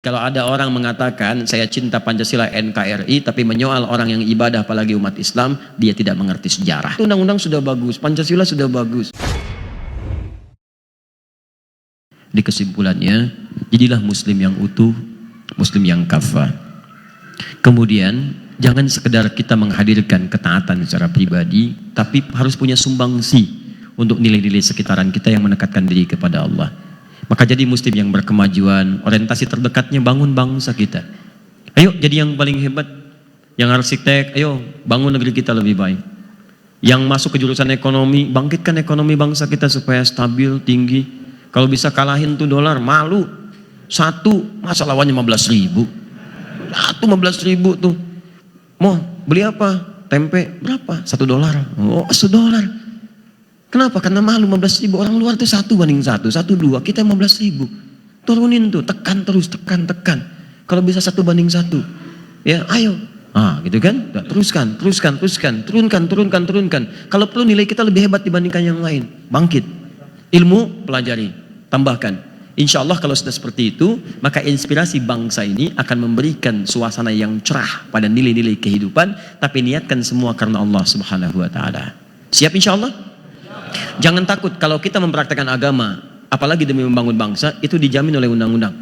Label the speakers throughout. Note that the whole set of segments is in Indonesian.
Speaker 1: Kalau ada orang mengatakan saya cinta Pancasila NKRI tapi menyoal orang yang ibadah apalagi umat Islam, dia tidak mengerti sejarah. Undang-undang sudah bagus, Pancasila sudah bagus. Di kesimpulannya, jadilah muslim yang utuh, muslim yang kafah. Kemudian jangan sekedar kita menghadirkan ketaatan secara pribadi, tapi harus punya sumbangsi untuk nilai-nilai sekitaran kita yang mendekatkan diri kepada Allah. Maka jadi muslim yang berkemajuan, orientasi terdekatnya bangun bangsa kita. Ayo jadi yang paling hebat, yang arsitek, ayo bangun negeri kita lebih baik. Yang masuk ke jurusan ekonomi, bangkitkan ekonomi bangsa kita supaya stabil, tinggi. Kalau bisa kalahin tuh dolar, malu. Satu, masa lawannya 15.000. Satu 15.000 tuh. Mau beli apa? Tempe berapa? $1. Oh, $1. Kenapa? Karena malu 15.000. Orang luar tuh 1 banding 1, 1, 2. Kita 15.000. Turunin tuh, tekan terus, tekan. Kalau bisa 1 banding 1. Ya, ayo. Gitu kan? Teruskan. Turunkan. Kalau perlu nilai kita lebih hebat dibandingkan yang lain. Bangkit. Ilmu, pelajari. Tambahkan. Insya Allah kalau sudah seperti itu, maka inspirasi bangsa ini akan memberikan suasana yang cerah pada nilai-nilai kehidupan, tapi niatkan semua karena Allah Subhanahu wa Ta'ala. Siap insya Allah? Jangan takut kalau kita mempraktekkan agama, apalagi demi membangun bangsa, itu dijamin oleh undang-undang.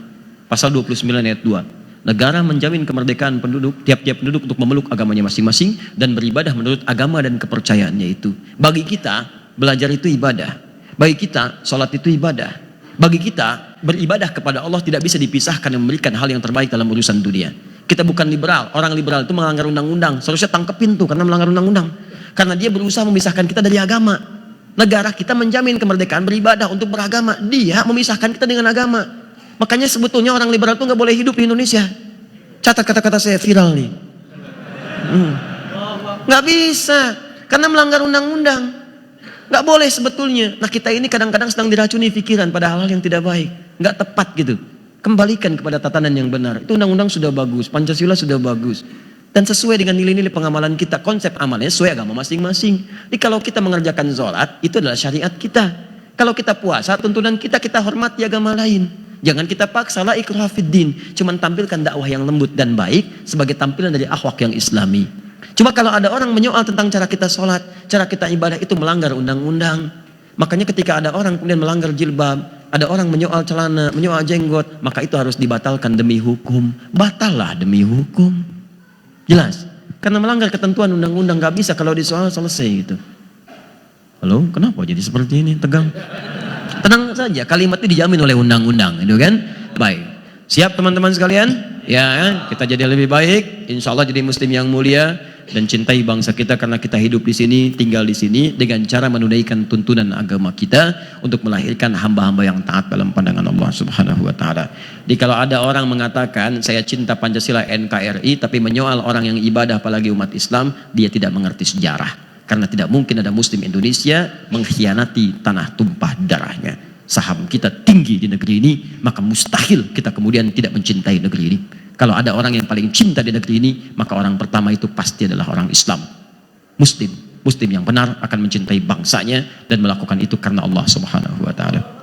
Speaker 1: Pasal 29 ayat 2. Negara menjamin kemerdekaan penduduk, tiap-tiap penduduk untuk memeluk agamanya masing-masing dan beribadah menurut agama dan kepercayaannya itu. Bagi kita, belajar itu ibadah. Bagi kita, sholat itu ibadah. Bagi kita, beribadah kepada Allah tidak bisa dipisahkan dan memberikan hal yang terbaik dalam urusan dunia. Kita bukan liberal. Orang liberal itu melanggar undang-undang. Seharusnya tangkepin tuh karena melanggar undang-undang. Karena dia berusaha memisahkan kita dari agama. Negara kita menjamin kemerdekaan beribadah untuk beragama. Dia memisahkan kita dengan agama. Makanya sebetulnya orang liberal itu nggak boleh hidup di Indonesia. Catat kata-kata saya viral nih. Nggak bisa. Karena melanggar undang-undang. Nggak boleh sebetulnya. Nah kita ini kadang-kadang sedang diracuni pikiran pada hal-hal yang tidak baik. Nggak tepat gitu. Kembalikan kepada tatanan yang benar. Itu undang-undang sudah bagus. Pancasila sudah bagus. Dan sesuai dengan nilai-nilai pengamalan kita, konsep amalnya sesuai agama masing-masing. Jadi kalau kita mengerjakan sholat, itu adalah syariat kita. Kalau kita puasa, tuntunan kita hormati agama lain. Jangan kita paksa la ikraha fiddin. Cuman tampilkan dakwah yang lembut dan baik sebagai tampilan dari akhlak yang islami. Cuma kalau ada orang menyoal tentang cara kita sholat, cara kita ibadah itu melanggar undang-undang. Makanya ketika ada orang kemudian melanggar jilbab, ada orang menyoal celana, menyoal jenggot, maka itu harus dibatalkan demi hukum. Batallah demi hukum. Jelas, karena melanggar ketentuan undang-undang gak bisa kalau disoal selesai gitu. Halo, kenapa jadi seperti ini? Tegang. Tenang saja, kalimat itu dijamin oleh undang-undang, itu kan? Baik, siap teman-teman sekalian? Ya, kita jadi lebih baik. Insya Allah jadi muslim yang mulia dan cintai bangsa kita karena kita hidup di sini, tinggal di sini dengan cara menunaikan tuntunan agama kita untuk melahirkan hamba-hamba yang taat dalam pandangan Allah Subhanahu wa Ta'ala. Jadi kalau ada orang mengatakan saya cinta Pancasila NKRI tapi menyoal orang yang ibadah apalagi umat Islam, dia tidak mengerti sejarah. Karena tidak mungkin ada muslim Indonesia mengkhianati tanah tumpah darahnya. Saham kita tinggi di negeri ini, maka mustahil kita kemudian tidak mencintai negeri ini. Kalau ada orang yang paling cinta di negeri ini, maka orang pertama itu pasti adalah orang Islam. Muslim yang benar akan mencintai bangsanya dan melakukan itu karena Allah Subhanahu wa Ta'ala.